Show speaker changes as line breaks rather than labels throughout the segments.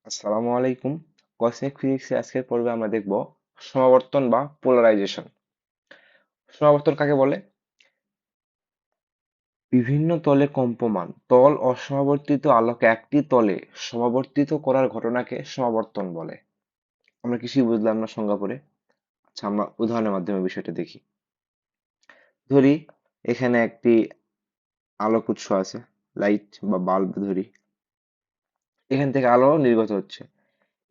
আসসালামু আলাইকুম। কসমিক ফিজিক্সে আজকের পর্বে আমরা দেখব সমাবর্তন বা পোলারাইজেশন। সমাবর্তন কাকে বলে? বিভিন্ন তলে কম্পমান তল অসমাবর্তিত আলোকে একটি তলে সমাবর্তিত করার ঘটনাকে সমাবর্তন বলে। আমরা কিছুই বুঝলাম না সংজ্ঞা পড়ে। আচ্ছা, আমরা উদাহরণের মাধ্যমে বিষয়টা দেখি। ধরি এখানে একটি আলোক উৎস আছে, লাইট বা বাল্ব ধরি। এখান থেকে আলো নির্গত হচ্ছে।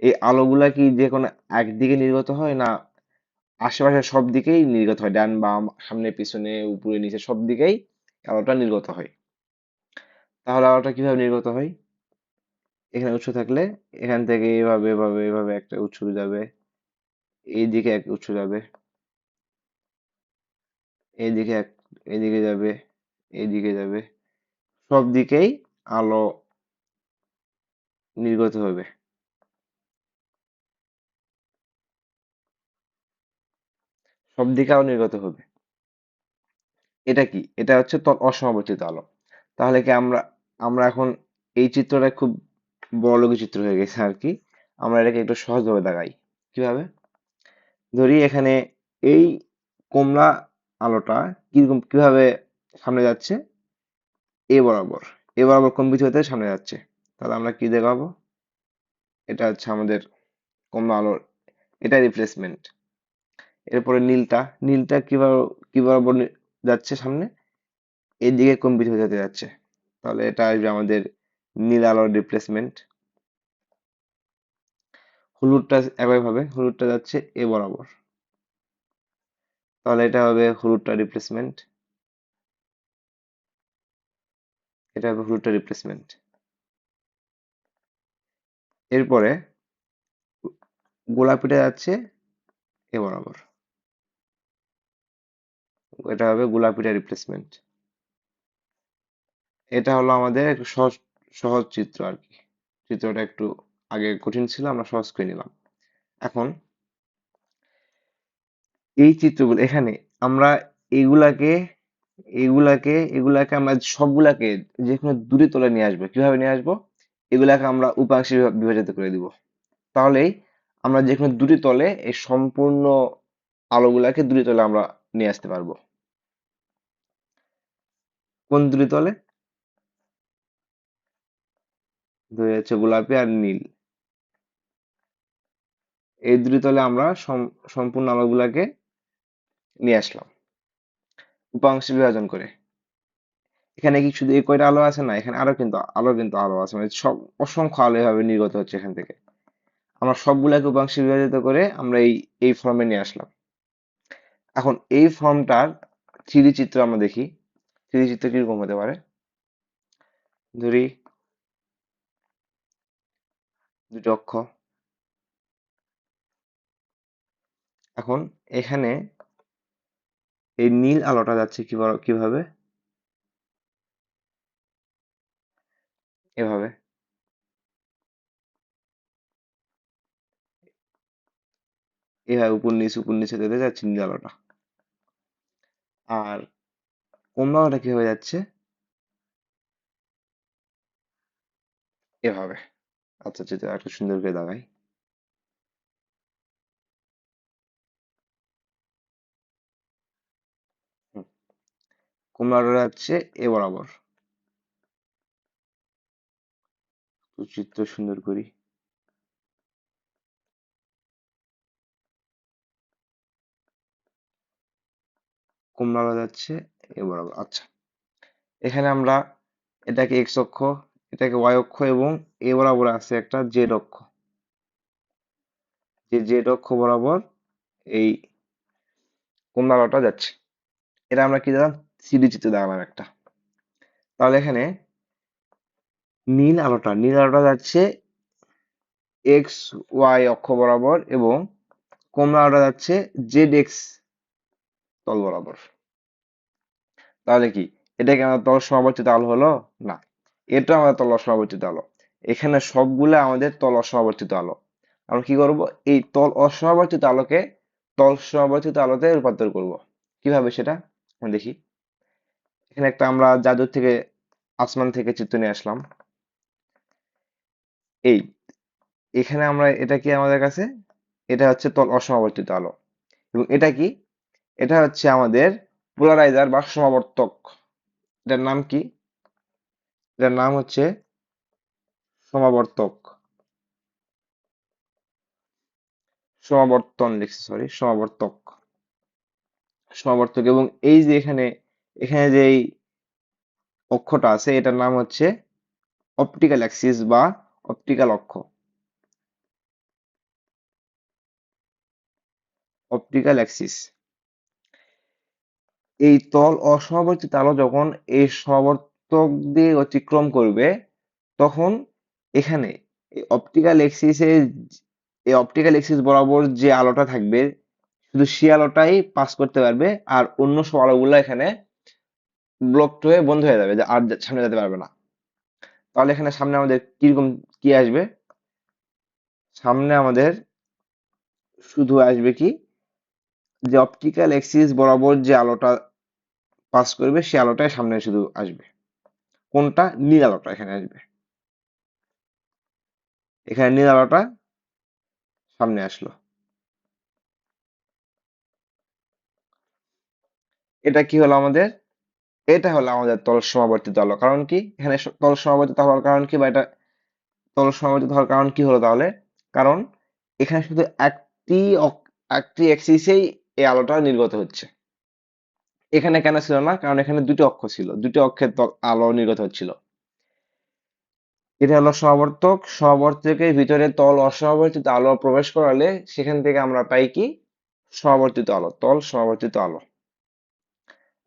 এই আলোগুলা কি যে কোনো একদিকে নির্গত হয়, না আশেপাশে সব দিকেই নির্গত হয়? ডান বাম সামনে পিছনে উপরে নিচে সব দিকেই আলোটা নির্গত হয়। তাহলে আলোটা কিভাবে নির্গত হয়? এখানে উৎস থাকলে এখান থেকে এভাবে এভাবে এভাবে একটা উৎস যাবে, এইদিকে এক উৎস যাবে, এইদিকে এক, এইদিকে যাবে, এইদিকে যাবে, সব দিকেই আলো নির্গত হবে। সব দিকে আলো নির্গত হবে। এটা কি? এটা হচ্ছে অসমাবর্তিত আলো। তাহলে কি আমরা আমরা এখন এই চিত্রটা খুব বড়লোকি চিত্র হয়ে গেছে আর কি। আমরা এটাকে একটু সহজভাবে দেখাই। কিভাবে? ধরি এখানে এই কমলা আলোটা কিভাবে সামনে যাচ্ছে? এ বরাবর, এ বরাবর কম্পিত হতে সামনে যাচ্ছে। তাহলে আমরা কি দেখাবো? এটা হচ্ছে আমাদের কমলা আলোর, এটা রিপ্লেসমেন্ট। এরপরে নীলটা, নীলটা কিভাবে কি বরাবর যাচ্ছে সামনে? এদিকে কম্পিত হতে যেতে যাচ্ছে। তাহলে এটা আসবে আমাদের নীল আলোর রিপ্লেসমেন্ট। হলুদটা একইভাবে, হলুদটা যাচ্ছে এ বরাবর। তাহলে এটা হবে হলুদটা রিপ্লেসমেন্ট। এটা হবে হলুদটা রিপ্লেসমেন্ট। এরপরে গোলাপিটা যাচ্ছে এ বরাবর। এটা হবে গোলাপিটা রিপ্লেসমেন্ট। এটা হলো আমাদের একটু সহজ সহজ চিত্র আর কি। চিত্রটা একটু আগে কঠিন ছিল, আমরা সহজ করে নিলাম। এখন এই চিত্রগুলো এখানে আমরা এগুলাকে এগুলাকে আমরা সবগুলাকে যে কোনো দুটি তলে নিয়ে আসবো। কিভাবে নিয়ে আসবো? এগুলাকে আমরা উপাংশে বিভাজিত করে দিব। তাহলেই আমরা যে কোনো দুটি তলে এই সম্পূর্ণ আলোগুলাকে দুটি তলে আমরা নিয়ে আসতে পারবো। কোন দুটি তলে? দুই হচ্ছে গোলাপি আর নীল। এই দুটি তলে আমরা সম্পূর্ণ আলোগুলাকে নিয়ে আসলাম উপাংশে বিভাজন করে। এখানে কি শুধু এই কয়টা আলো আছে? না, এখানে আরো কিন্তু আলো আছে, মানে সব অসংখ্য আলো এভাবে নির্গত হচ্ছে এখান থেকে। আমরা সবগুলাকে উপাংশে বিভাজিত করে আমরা এই ফর্মে নিয়ে আসলাম। এখন এই ফর্মটার থ্রি চিত্র আমরা দেখি। থ্রি চিত্র কিরকম হতে পারে? ধরি দুটি অক্ষ। এখন এখানে এই নীল আলোটা যাচ্ছে কিভাবে? এভাবে, এভাবে উপর নিচে যেতে যাচ্ছে নীল আলোটা। আর কমলা আলোটা কিভাবে যাচ্ছে? এভাবে। আচ্ছা, চিত্র একটু সুন্দর করে দাগাই। হুম, কমলা আলোটা যাচ্ছে এ বরাবর। তো চিত্র সুন্দর করি। কমলা আলো যাচ্ছে এ বরাবর। আচ্ছা, এখানে আমরা এটাকে এক্স অক্ষ, এটাকে ওয়াই অক্ষ, এবং এ বরাবর আছে একটা জেড অক্ষ। যে জেড অক্ষ বরাবর এই কমলা আলোটা যাচ্ছে। এটা আমরা কি দিলাম? সিডি চিত্র দেখালাম একটা। তাহলে এখানে নীল আলোটা যাচ্ছে এক্স ওয়াই অক্ষ বরাবর, এবং কমলা আলোটা যাচ্ছে জেড এক্স তল বরাবর। তাহলে কি এটা কি আমাদের তল সমাবর্তিত আলো হলো? না, এটা আমাদের তল অসমাবর্তিত আলো। এখানে সবগুলো আমাদের তল অসমাবর্তিত আলো। আমরা কি করব? এই তল অসমাবর্তিত আলোকে তল সমাবর্তিত আলোতে রূপান্তর করব। কিভাবে সেটা আমরা দেখি। এখানে একটা আমরা জাদুর থেকে, আসমান থেকে চিত্র নিয়ে আসলাম। এই এখানে আমরা এটা কি আমাদের কাছে, এটা হচ্ছে তল অসমাবর্তিত আলো। এবং এটা কি, এটা হচ্ছে আমাদের পোলারাইজার বা সমাবর্তক। এটার নাম কি? এটার নাম হচ্ছে সমাবর্তক, সমাবর্তন লিখছি, সরি, সমাবর্তক, সমাবর্তক। এবং এই যে এখানে, এখানে যে এই অক্ষটা আছে এটার নাম হচ্ছে অপটিক্যাল অ্যাক্সিস বা অপটিক্যাল অক্ষ, অপটিক্যাল অ্যাক্সিস। এই তল অসমাবর্তিত আলো যখন এই সমাবর্তক দিয়ে অতিক্রম করবে, তখন এখানে এই অপটিক্যাল এক্সিসে, এই অপটিক্যাল এক্সিস বরাবর যে আলোটা থাকবে শুধু সে আলোটাই পাস করতে পারবে, আর অন্য সব আলোগুলো এখানে ব্লকড হয়ে বন্ধ হয়ে যাবে, যে আর সামনে যেতে পারবে না। তাহলে এখানে সামনে আমাদের কিরকম কি আসবে? সামনে আমাদের শুধু আসবে কি, যে অপটিক্যাল এক্সিস বরাবর যে আলোটা পাস করবে সে আলোটাই সামনে শুধু আসবে। কোনটা? নীল আলোটা এখানে আসবে, এখানে নীল আলোটা সামনে আসলো। এটা কি হলো আমাদের? এটা হলো আমাদের তল সমাবর্তিত আলো। কারণ কি এখানে তল সমাবর্তিত হওয়ার কারণ কি, বা এটা তল সমাবর্তিত হওয়ার কারণ কি হলো তাহলে? কারণ এখানে শুধু একটি অ্যাক্সিসেই এই আলোটা নির্গত হচ্ছে। এখানে কেন ছিল না? কারণ এখানে দুটি অক্ষ ছিল, দুটি অক্ষের আলো নির্গত হচ্ছিল। এটা হলো সমাবর্তক, সমাবর্তকের ভিতরে তল অসমাবর্তিত আলো প্রবেশ করালে সেখান থেকে আমরা পাই কি? সমাবর্তিত আলো, তল সমাবর্তিত আলো।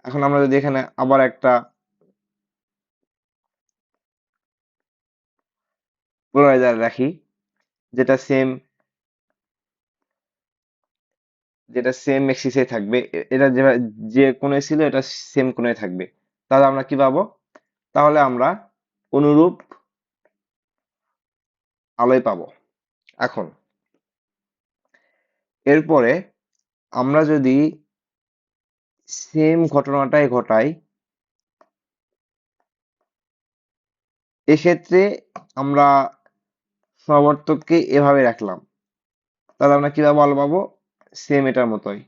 এখন আমরা যদি এখানে আবার একটা পোলারাইজার রাখি, যেটা সেম, যেটা সেম এক্সিসে থাকবে, এটা যে যে কোণে ছিল এটা সেম কোণে থাকবে, তাহলে আমরা কি পাবো? তাহলে আমরা অনুরূপ আলোয় পাবো। এখন এরপরে আমরা যদি সেম ঘটনাটাই ঘটাই, এক্ষেত্রে আমরা সমাবর্তককে এভাবে রাখলাম, তাহলে আমরা কিভাবে আলো পাবো? সেম এটার মতোই,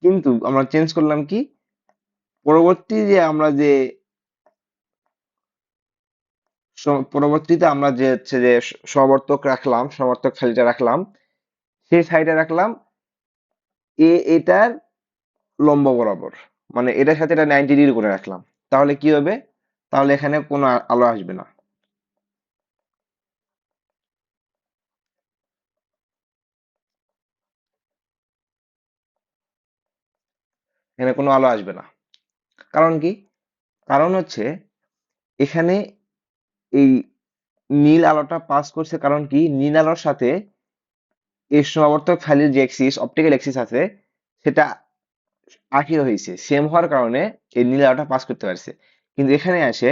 কিন্তু আমরা চেঞ্জ করলাম কি, পরবর্তী যে আমরা যে পরবর্তীতে আমরা যে হচ্ছে যে সমাবর্তক রাখলাম, সমাবর্তক খালিটা রাখলাম, সেই সাইডে রাখলাম এটার লম্ব বরাবর, মানে এটার সাথে এটা 90 ডিগ্রি করে রাখলাম। তাহলে কি হবে? তাহলে এখানে কোনো আলো আসবে না, এখানে কোনো আলো আসবে না। কারণ কি? কারণ হচ্ছে এখানে এই নীল আলোটা পাস করছে, কারণ কি নীল আলোর সাথে এই সমাবর্তক খালির যে এক্সিস, অপটিক্যাল এক্সিস আছে, সেটা একই হয়েছে, সেম হওয়ার কারণে এই নীল আলোটা পাস করতে পারছে। কিন্তু এখানে আসে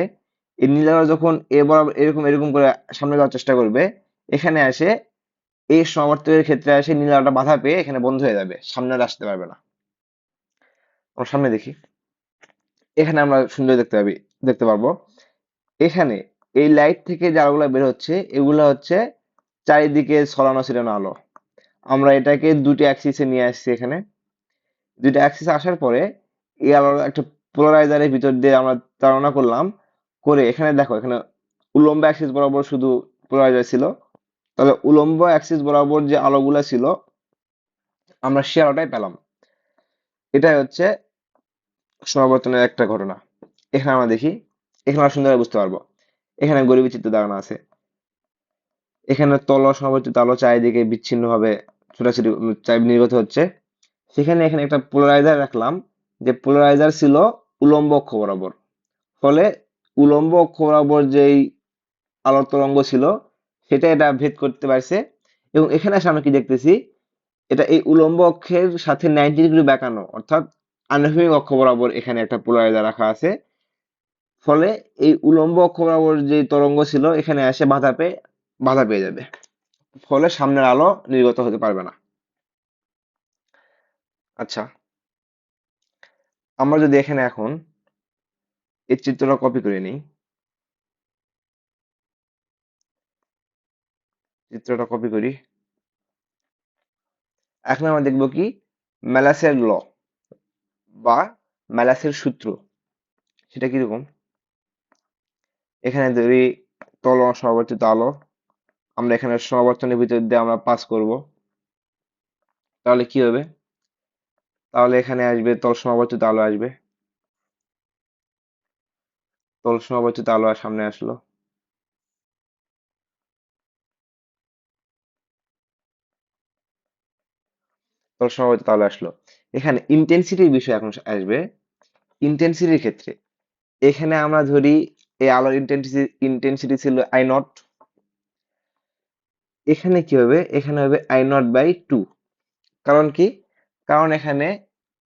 এই নীল আলো যখন এ বরাবর এরকম এরকম করে সামনে যাওয়ার চেষ্টা করবে, এখানে আসে এই সমাবর্তকের ক্ষেত্রে আসে নীল আলোটা বাধা পেয়ে এখানে বন্ধ হয়ে যাবে, সামনে আর আসতে পারবে না। আমরা সামনে দেখি, এখানে আমরা সুন্দর দেখতে পারবো এখানে এই লাইট থেকে যে আলোগুলো বের হচ্ছে এগুলো হচ্ছে চারিদিকে ছড়ানো ছিটানো আলো। আমরা এটাকে দুটি অ্যাক্সিসে নিয়ে আসছি, এখানে দুইটা অ্যাক্সিস আসার পরে এই আলোর একটা পোলারাইজারের ভিতর দিয়ে আমরা চালনা করলাম, করে এখানে দেখো, এখানে উলম্ব অ্যাক্সিস বরাবর শুধু পোলারাইজার ছিল, তাহলে উলম্ব অ্যাক্সিস বরাবর যে আলোগুলা ছিল আমরা সে আলোটাই পেলাম। এটাই হচ্ছে সমাবর্তনের একটা ঘটনা। এখানে আমরা দেখি, এখানে আমরা সুন্দরভাবে বুঝতে পারবো। এখানে গরিবী চিত্র দেখানো আছে, এখানে তল সমাবর্তিত আলো চারিদিকে বিচ্ছিন্নভাবে ছোটাছুটি নির্গত হচ্ছে। সেখানে এখানে একটা পোলারাইজার রাখলাম, যে পোলারাইজার ছিল উলম্ব অক্ষ বরাবর। ফলে উলম্ব অক্ষ বরাবর যেই আলোর তরঙ্গ ছিল সেটা এটা ভেদ করতে পারছে। এবং এখানে এসে আমরা কি দেখতেছি, এটা এই উলম্ব অক্ষের সাথে 90 ডিগ্রি বেঁকানো, অর্থাৎ আনুভূমিক অক্ষ বরাবর এখানে একটা পোলারাইজার রাখা আছে। ফলে এই উলম্ব অক্ষ বরাবর যে তরঙ্গ ছিল এখানে এসে বাধা পেয়ে যাবে, ফলে সামনের আলো নির্গত হতে পারবে না। আচ্ছা, আমরা যদি এখানে এখন এই চিত্রটা কপি করে নিই, চিত্রটা কপি করি। এখন আমরা দেখব কি ম্যালাসের ল বা ম্যালাসের সূত্র, সেটা কিরকম। এখানে ধরি তল সমাবর্তিত আলো, আমরা এখানে সমাবর্তনের ভিতর দিয়ে আমরা পাস করব, তাহলে কি হবে, তাহলে এখানে আসবে তল সমাবর্তিত আলো আসবে, তল সমাবর্তিত আলো আর সামনে আসলো, তল সমাবর্তিত আলো আসলো। এখানে ইন্টেন্সিটির বিষয় এখন আসবে। ইন্টেন্সিটির ক্ষেত্রে এখানে আমরা ধরি এই আলোর ইন্টেন্সিটি ছিল I0, এখানে কি হবে, এখানে হবে I0/2। কারণ কি, কারণ এখানে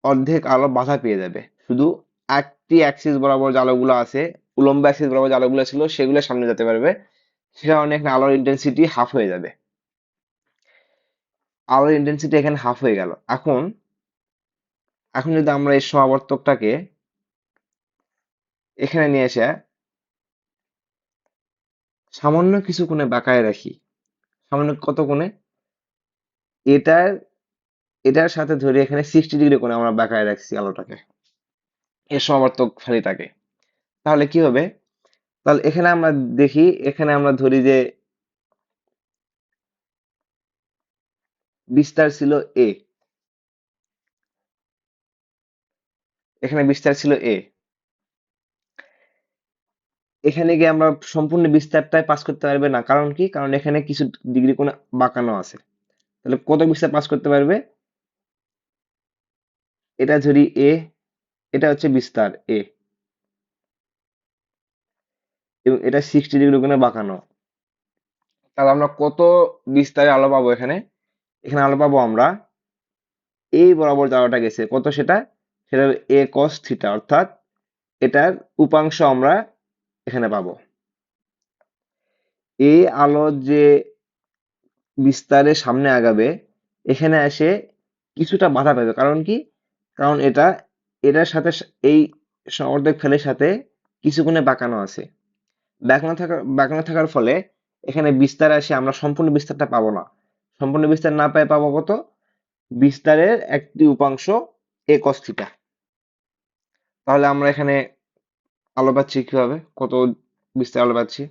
অর্ধেক আলো বাধা পেয়ে যাবে, শুধু একটি অ্যাক্সিস বরাবর যে আলোগুলো আছে, উলম্ব অ্যাক্সিস বরাবর যে আলোগুলো ছিল সেগুলো সামনে যেতে পারবে, সে কারণে এখানে আলোর ইন্টেন্সিটি হাফ হয়ে যাবে। আলোর ইন্টেন্সিটি এখানে হাফ হয়ে গেল। এখন এখন যদি আমরা এই সমাবর্তকটাকে এখানে নিয়ে এসে সামান্য কিছু কোণে বাঁকায় রাখি, সামান্য কত কোণে, এটার এটার সাথে ধরে এখানে 60 ডিগ্রি কোণে আমরা বাঁকায় রাখছি আলোটাকে, এর সমাবর্তক ফালিটাকে, তাহলে কি হবে, তাহলে এখানে আমরা দেখি, এখানে আমরা ধরি যে বিস্তার ছিল এ, এখানে বিস্তার ছিল এ, এখানে গিয়ে আমরা সম্পূর্ণ বিস্তারটাই পাস করতে পারবে না, কারণ কি, কারণ এখানে কিছু ডিগ্রি কোণে বাঁকানো আছে। তাহলে কত বিস্তার পাস করতে পারবে, এটা ধরি এ, এটা হচ্ছে বিস্তার এ, এবং এটা 60 ডিগ্রি কোণে বাঁকানো। তাহলে আমরা কত বিস্তারে আলো পাবো, এখানে এখানে আলো পাবো আমরা এই বরাবর যে আলোটা গেছে কত, সেটা সেটা এ কস থিটা, অর্থাৎ এটার উপাংশ আমরা এখানে পাবো। এই আলো যে বিস্তারের সামনে আগাবে, এখানে এসে কিছুটা বাধা পাবে, কারণ কি, কারণ এটার সাথে এই অর্ধেক ফেলের সাথে কিছু কোণে বাঁকানো আছে। বাঁকানো থাকার ফলে এখানে বিস্তার আসে, আমরা সম্পূর্ণ বিস্তারটা পাবো না। সম্পূর্ণ বিস্তার না পাই পাবো কত, বিস্তারের একটি উপাংশ এ কস থিটা। তাহলে আমরা এখানে আলো পাচ্ছি কিভাবে, কত বিস্তার আলো পাচ্ছি,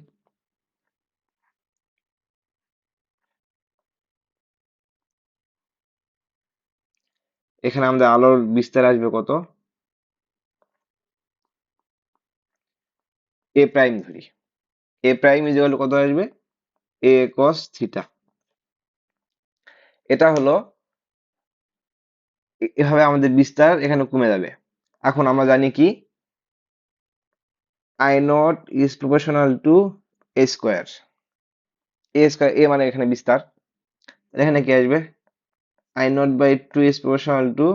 এখানে আমাদের আলোর বিস্তার আসবে কত, এ প্রাইম ধরি, এ প্রাইম ইজ কত আসবে, এ কস থিটা। এটা হলো, এভাবে আমাদের বিস্তার এখানে কমে যাবে। এখন আমরা জানি কি, I0 is proportional to A square, A মানে এখানে বিস্তার, এখানে কি আসবে, I0/2 is proportional to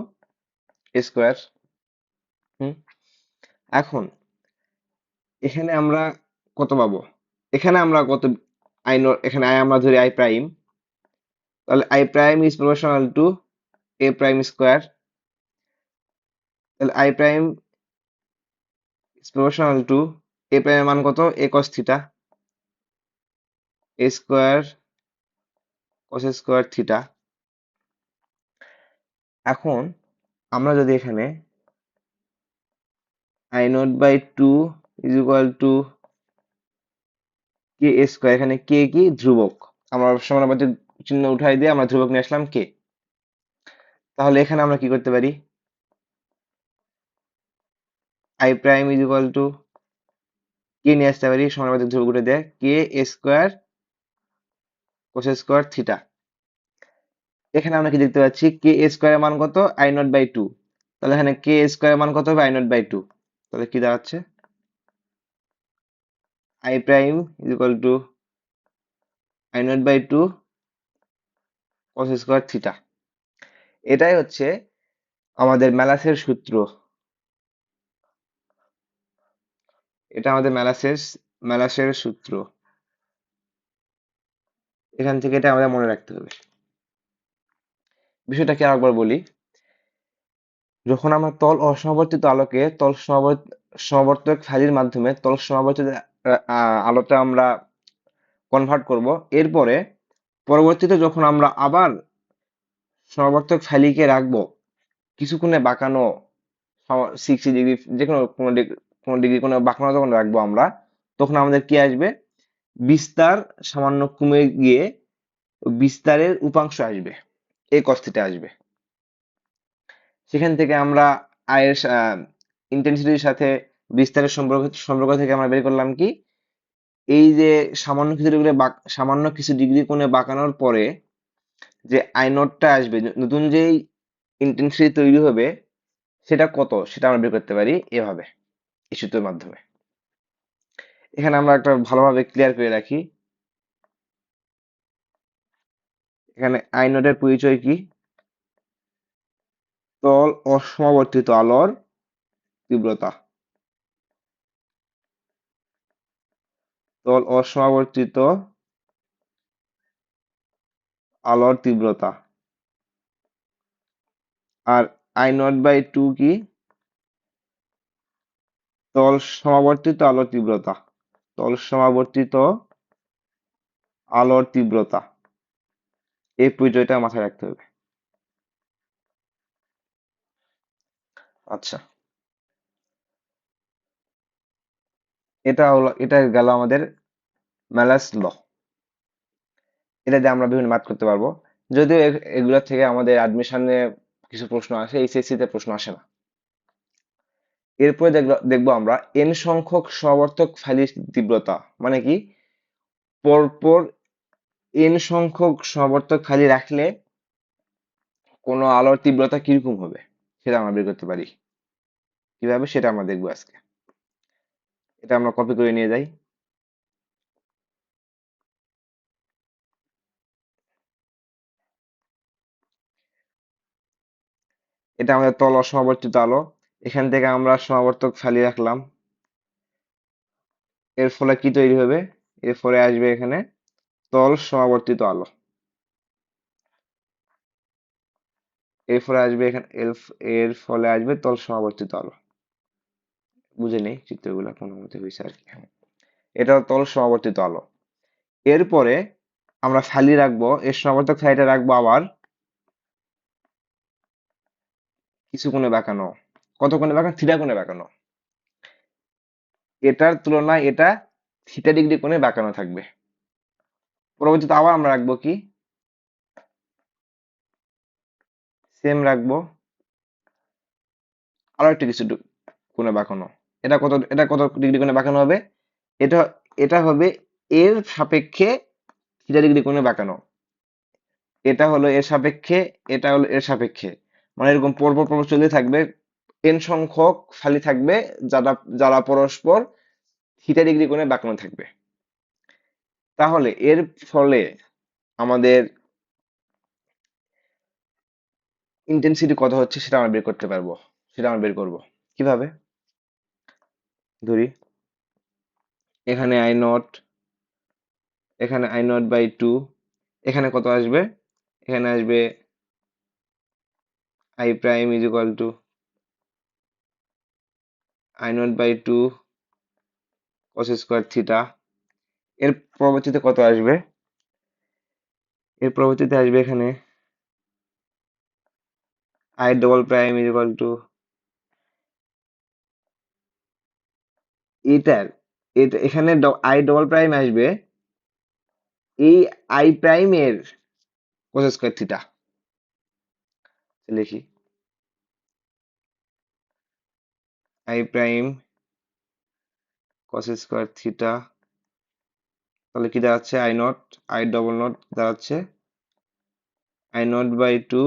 A square. এখন এখানে আমরা কত পাবো, এখানে আমরা কত, I0, এখানে আমরা ধরি I প্রাইম, তাহলে I prime is proportional to A prime square, তাহলে I prime is proportional to A প্রাইমের মান কত, A cos theta, A square cos square theta. এখন আমরা যদি এখানে I0/2 is equal to K square, এখানে কে কি ধ্রুবক, আমরা সমানুপাতিক চিহ্ন উঠাই দিয়ে আমরা ধ্রুবক নিয়ে আসলাম কে, তাহলে এখানে আমরা কি করতে পারি, I prime is equal to K নিয়ে আসতে পারি, সমানুপাতিক ধ্রুবক উঠে দেয় K square cos square theta. এখানে আমরা কি দেখতে পাচ্ছি, কে স্কোয়ারের মান কত, I0/2, তাহলে এখানে কে স্কোয়ারের মান কত হবে, I0/2, তাহলে কি দাঁড়াচ্ছে, I prime is equal two I0/2 cos square theta. এটাই হচ্ছে আমাদের ম্যালাসের সূত্র, এটা আমাদের ম্যালাসের সূত্র, এখান থেকে এটা আমাদের মনে রাখতে হবে। বিষয়টাকে আরেকবার বলি, যখন আমরা তল অসমাবর্তিত আলোকে সমাবর্তক ফালির মাধ্যমে তল সমাবর্তিত আলোতে আমরা কনভার্ট করব, এরপরে পরবর্তীতে যখন আমরা আবার সমাবর্তক ফাইলিকে রাখবো কিছু কোণে বাঁকানো 60 ডিগ্রি, যে কোনো ডিগ্রি কোনো বাঁকানো যখন রাখবো আমরা, তখন আমাদের কি আসবে? বিস্তার সামান্য কমে গিয়ে বিস্তারের উপাংশ আসবে, এই কস্তিতে আসবে। সেখান থেকে আমরা আয়ের ইন্টেন্সিটির সাথে বিস্তারের সম্পর্ক থেকে আমরা বের করলাম কি, এই যে সামান্য কিছু ডিগ্রি কোণে বাঁকানোর পরে যে আই নটটা আসবে, নতুন যে ইন্টেন্সিটি তৈরি হবে সেটা কত, সেটা আমরা বের করতে পারি এভাবে, এই সূত্রের মাধ্যমে। এখানে আমরা একটা ভালোভাবে ক্লিয়ার করে রাখি, এখানে আই নটের পরিচয় কি? তল অসমাবর্তিত আলোর তীব্রতা, তল অসমাবর্তিত আলোর তীব্রতা। আর আই নট বাই টু কি? তল সমাবর্তিত আলোর তীব্রতা, তল সমাবর্তিত আলোর তীব্রতা, এই পরিচয়টা মাথায় রাখতে হবে। আচ্ছা, এটা গেল আমাদের ম্যালাস ল। এটা দিয়ে আমরা বিভিন্ন ম্যাথ করতে পারবো, যদিও এগুলো থেকে আমাদের অ্যাডমিশনে কিছু প্রশ্ন আসে, এইচএসসি তে প্রশ্ন আসে না। এরপরে দেখবো আমরা এন সংখ্যক সমাবর্তক ফাইলির তীব্রতা মানে কি, পরপর এন সংখ্যক সমাবর্তক ফাইলি রাখলে কোনো আলোর তীব্রতা কিরকম হবে সেটা আমরা বের করতে পারি। কিভাবে সেটা আমরা দেখবো আজকে। এটা আমরা কপি করে নিয়ে যাই। এটা আমাদের তল অসমাবর্তিত আলো, এখান থেকে আমরা সমাবর্তক ফালি রাখলাম, এর ফলে কি তৈরি হবে? এর ফলে আসবে এখানে তল সমাবর্তিত আলো, এর ফলে আসবে এখানে এর ফলে আসবে তল সমাবর্তিত আলো। বুঝে নেই চিত্রগুলো কোনো মতে হয়েছে আর কি। হ্যাঁ, এটা তল সমাবর্তিত আলো। এরপরে আমরা ফালি রাখবো, এর সমাবর্তক ফালিটা রাখবো আবার কিছু কোণে বাঁকানো। কত কোণে বাঁকানো? থিটা কোণে বাঁকানো। এটার তুলনায় এটা থিটা ডিগ্রি কোণে বাঁকানো থাকবে। পরবর্তীতে আবার আমরা রাখবো কি, সেম রাখবো আরো একটা কিছু কোণে বাঁকানো। এটা কত ডিগ্রি কোণে বাঁকানো হবে? এটা এটা হবে এর সাপেক্ষে থিটা ডিগ্রি কোণে বাঁকানো। এটা হলো এর সাপেক্ষে, এটা হলো এর সাপেক্ষে, মানে এরকম পরপর পরপর চলতে থাকবে। এন সংখ্যক ফালি থাকবে যারা যারা পরস্পর থিটা ডিগ্রি কোণে বাঁকানো থাকবে। তাহলে এর ফলে আমাদের ইন্টেন্সিটি কত হচ্ছে সেটা আমরা বের করতে পারবো। সেটা আমরা বের করবো কিভাবে? ধরি এখানে আই নট, এখানে আই নট বাই টু, এখানে কত আসবে? এখানে আসবে I prime is equal to I not by two cos square theta. এর পরবর্তীতে কত আসবে? এর পরবর্তীতে আসবে এখানে I double prime is equal to এটার, এটা এখানে আই ডবল প্রাইম আসবে এই আই প্রাইম এর কস স্কোয়ার থিটা। লিখি I prime cos square theta, তাহলে কি দাঁড়াচ্ছে? I nought, I double nought দাঁড়াচ্ছে I not by two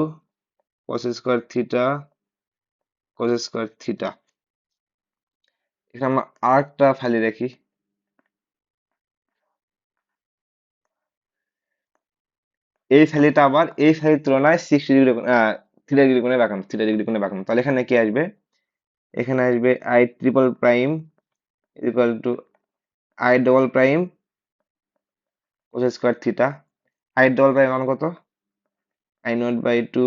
cos square theta cos square theta. এখানে আমরা আরেকটা ফালি রাখি, এই ফালিটা আবার এই ফালির তুলনায় 60 ডিগ্রি থিটা ডিগ্রি কোণে বাঁকানো, থিটা ডিগ্রি কোণে বাঁকানো। তাহলে এখানে কি আসবে? এখানে আসবে I triple prime equal to I double prime cos square theta. I double prime মান কত? I not by two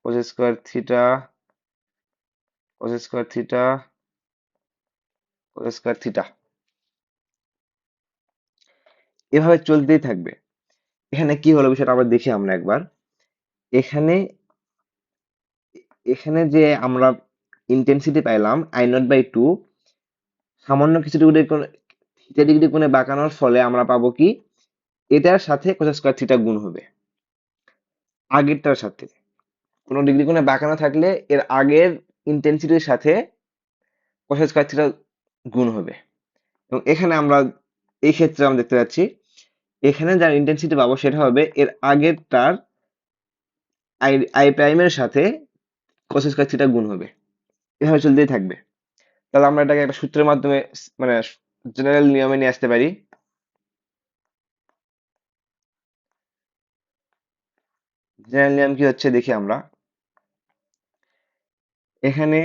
cos square theta cos square theta cos square theta. এভাবে চলতেই থাকবে। এখানে কি হলো বিষয়টা আবার দেখি আমরা একবার। এখানে এখানে যে আমরা ইন্টেন্সিটি পাইলাম I0/2, সামান্য কিছু ডিগ্রি কোণে থিটা ডিগ্রি কোণে বাঁকানোর ফলে আমরা পাবো কি, এটার সাথে cos স্কয়ার থিটা গুণ হবে আগেরটার সাথে। কোনো ডিগ্রি কোণে বাঁকানো থাকলে এর আগের ইন্টেন্সিটির সাথে cos স্কয়ার থিটা গুণ হবে। এবং এখানে আমরা এই ক্ষেত্রে আমরা দেখতে পাচ্ছি এখানে যার ইন্টেন্সিটি পাবো সেটা হবে এর আগেরটার আই আই প্রাইমের সাথে cos স্কয়ার থিটা গুণ হবে। এভাবে চলতেই থাকবে। তাহলে আমরা এটাকে একটা সূত্রের মাধ্যমে মানে জেনারেল নিয়মে নিয়ে আসতে পারি। জেনারেল নিয়ম কি হচ্ছে দেখি আমরা। এখানে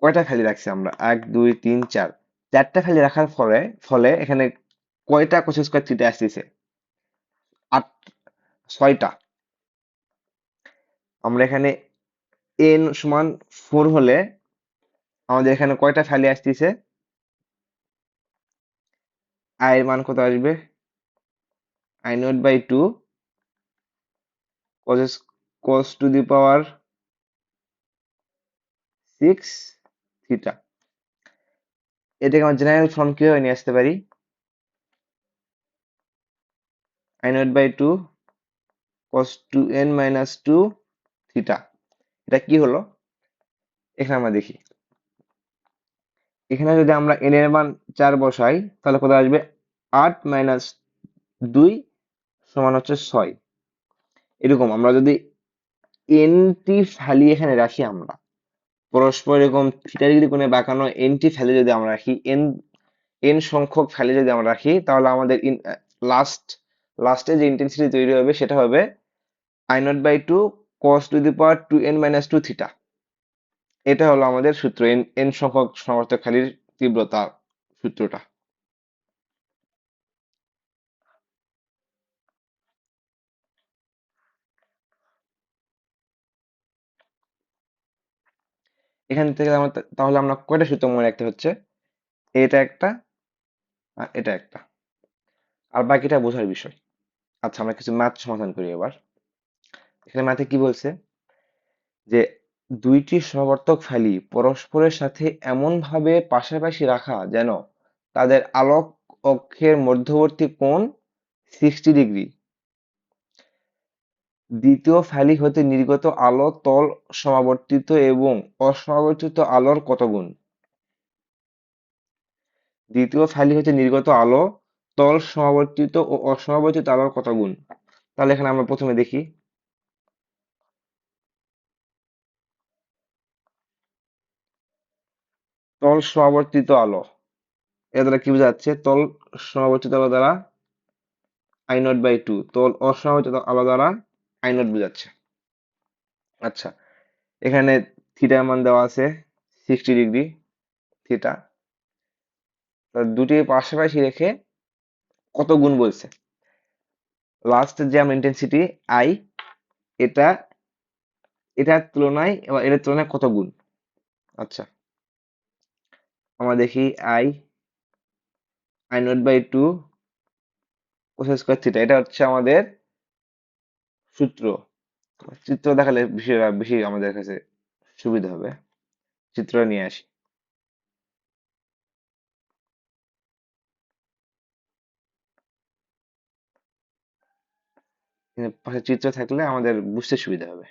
কয়টা ফ্যালি রাখছি আমরা, 1 2 3 4, চারটা ফ্যালি রাখার ফলে ফলে এখানে কয়টা cos স্কয়ার থিটা আসতেছে, আট, ছয়টা। আমরা এখানে n সমান 4 হলে আমাদের এখানে কয়টা ফ্যালি আসতেছে, i এর মান কত আসবে, I0/2 cos to the power 6 theta. এটাকে আমরা জেনারেল ফর্ম কিভাবে নিয়ে আসতে পারি, I0/2 cos 2n - 2 থিটা। এটা কি হলো, এখানে আমরা দেখি। এখানে যদি আমরা n এর মান 4 বসাই তাহলে কত আসবে, 8 - 2 সমান হচ্ছে 6। এরকম আমরা যদি n টি ভ্যালু এখানে রাখি, আমরা পরস্পর এরকম থিটা ডিগ্রি কোণে বাঁকানো n টি ভ্যালু যদি আমরা রাখি, n সংখ্যক ভ্যালু যদি আমরা রাখি, তাহলে আমাদের লাস্টে যে ইন্টেন্সিটি তৈরি হবে সেটা হবে I0/2 cos to the power 2n - 2 theta. এটা হলো আমাদের সূত্র, n সংখ্যক সমাবর্তক খালির তীব্রতা সূত্রটা। এখান থেকে তাহলে আমরা কয়টা সূত্র মনে রাখতে হচ্ছে, এটা একটা আর এটা একটা, আর বাকিটা বোঝার বিষয়। আচ্ছা, আমরা কিছু ম্যাথ সমাধান করি এবার। এখানে ম্যাথে কি বলছে যে দুইটি সমাবর্তক ফালি পরস্পরের সাথে এমন ভাবে পাশাপাশি রাখা যেন তাদের আলোক অক্ষের মধ্যবর্তী কোণ 60 ডিগ্রি। দ্বিতীয় ফালি হতে নির্গত আলো তল সমাবর্তিত এবং অসমাবর্তিত আলোর কত গুণ। দ্বিতীয় ফালি হতে নির্গত আলো তল সমাবর্তিত ও অসমাবর্তিত আলোর কত গুণ। তাহলে এখানে আমরা প্রথমে দেখি, তল সমাবর্তিত আলো, এর দ্বারা কি বোঝা যাচ্ছে, তল সমাবর্তিত আলো দ্বারা I0/2, তল অসমাবর্তিত আলো দ্বারা I0 বোঝাচ্ছে। আচ্ছা, এখানে থিটার মান দেওয়া আছে 60 ডিগ্রি থিটা। দুটি পাশাপাশি রেখে কত গুণ বলছে, লাস্টের যে আমরা ইন্টেন্সিটি আই, এটা এটার তুলনায় এবার এটার তুলনায় কত গুণ। আচ্ছা, আমরা দেখি I0/2 cos স্কয়ার থিটা, এটা হচ্ছে আমাদের সূত্র। চিত্র দেখালে বেশি বেশি আমাদের কাছে সুবিধা হবে, চিত্র নিয়ে আসি। পাশে চিত্র থাকলে আমাদের বুঝতে সুবিধা হবে।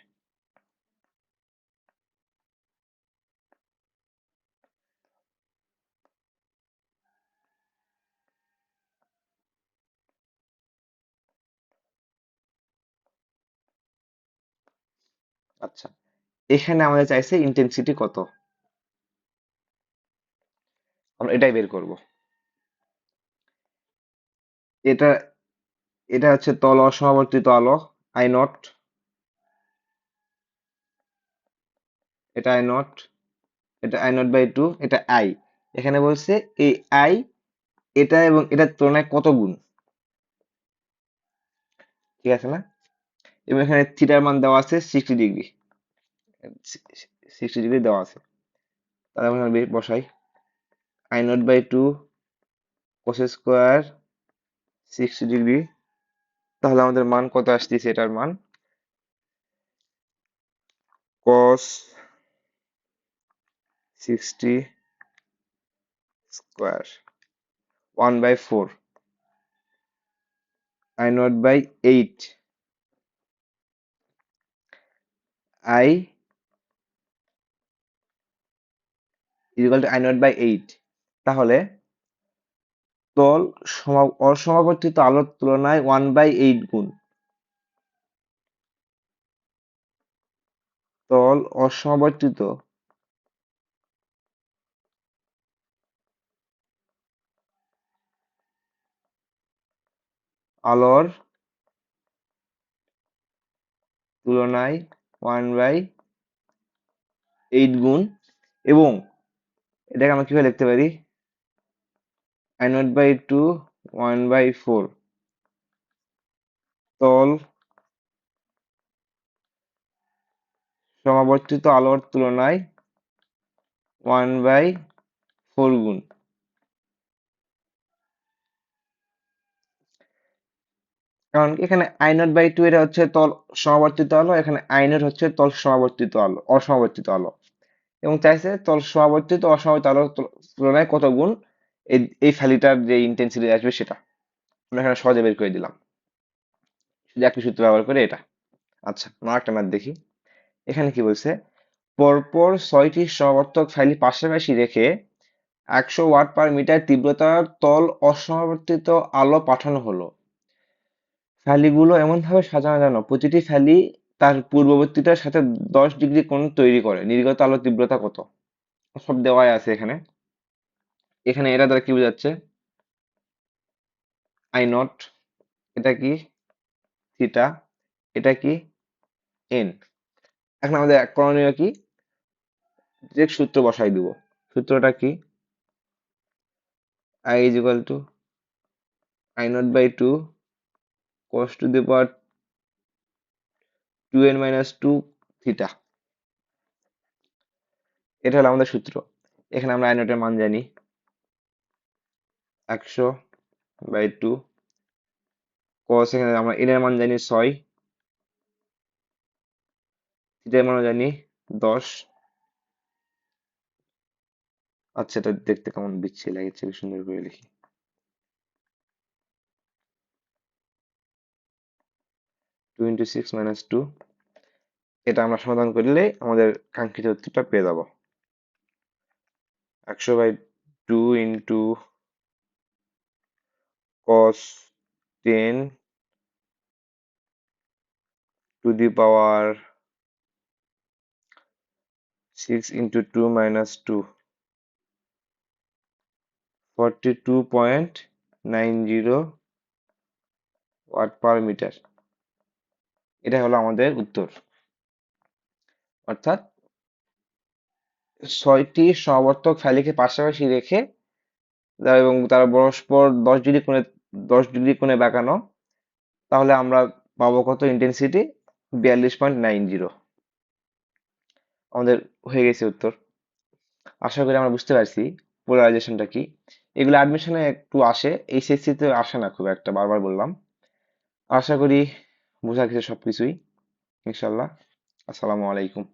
আচ্ছা, এখানে আমাদের চাইছে ইন্টেন্সিটি কত, আমরা এটাই বের করব। এটা এটা হচ্ছে তল অসমাবর্তিত আলো I0, এটা I0, এটা I0/2, এটা আই। এখানে বলছে এই আই এটা এবং এটার তুলনায় কত গুণ, ঠিক আছে না। এবং এখানে থিটার মান দেওয়া আছে 60 ডিগ্রি, 60 ডিগ্রি দেওয়া আছে। তাহলে আমরা বসাই I0/2 cos স্কোয়ার 60 ডিগ্রি। তাহলে আমাদের মান কত আসতেছে, এটার মান cos 60 square 1/4 I0/8 I I0/8। তাহলে তল অসমাবর্তিত আলোর তুলনায় 1/8 গুণ। তল অসমাবর্তিত আলোর তুলনায় 1/8 গুণ, এবং এটাকে আমরা কিভাবে লিখতে পারি, I0/2 1/4 তল সমাবর্তিত আলোর তুলনায় 1/4 গুণ। কারণ এখানে I0/2 এটা হচ্ছে তল সমাবর্তিত আলো, এখানে I0 হচ্ছে তল সমাবর্তিত আলো, অসমাবর্তিত আলো, এবং চাইছে তল সমাবর্তিত অসমাবর্তিত আলোর তুলনায় কত গুণ এই এই ফ্যালিটার যে ইন্টেন্সিটি আসবে সেটা আমরা এখানে সহজে বের করে দিলাম শুধু একই সূত্র ব্যবহার করে এটা। আচ্ছা, আমরা একটা ম্যাথ দেখি। এখানে কি বলছে, পরপর 6টি সমাবর্তক ফাইল পাশাপাশি রেখে 100 ওয়াট/মিটার তীব্রতার তল অসমাবর্তিত আলো পাঠানো হলো। ফ্যালিগুলো এমনভাবে সাজানো যেন প্রতিটি ফ্যালি তার পূর্ববর্তীটার সাথে 10 ডিগ্রি কোণ তৈরি করে। নির্গত আলোর তীব্রতা কত? সব দেওয়াই আছে এখানে। এখানে এটা দ্বারা কি বোঝাচ্ছে, I0, এটা কি থিটা, এটা কি এন। এখন আমাদের করণীয় কি, যে সূত্র বসাই দিব। সূত্রটা কি, I is equal to I0/2 cos to the power 2n minus 2 theta. এটা হলো আমাদের সূত্র। এখানে আমরা I0 এর মান জানি 100/2 cos, এখানে আমরা n এর মান জানি 6, থিটা এর মানও জানি 10। আচ্ছা, এটা দেখতে কেমন বিচ্ছি লাগছে, সুন্দর করে লিখি। 2 into 6 minus 2, এটা আমরা সমাধান করলে আমাদের কাঙ্ক্ষিত উত্তরটা পেয়ে যাব। 100/2 into cos 10 to the power 6 into 2 minus 2, 42.90 ওয়াট/মিটার। এটা হলো আমাদের উত্তর। অর্থাৎ 6টি সমাবর্তক ফ্যালিকে পাশাপাশি রেখে এবং তারা পরস্পর 10 ডিগ্রি কোণে বাঁকানো, তাহলে আমরা পাবো কত ইন্টেন্সিটি, 42.90। আমাদের হয়ে গেছে উত্তর। আশা করি আমরা বুঝতে পারছি পোলারাইজেশনটা কি। এগুলো অ্যাডমিশনে একটু আসে, এইচএসসি তে আসে না খুব একটা, বারবার বললাম। আশা করি বোঝা গেছে সবকিছুই, ইনশাল্লাহ। আসসালামু আলাইকুম।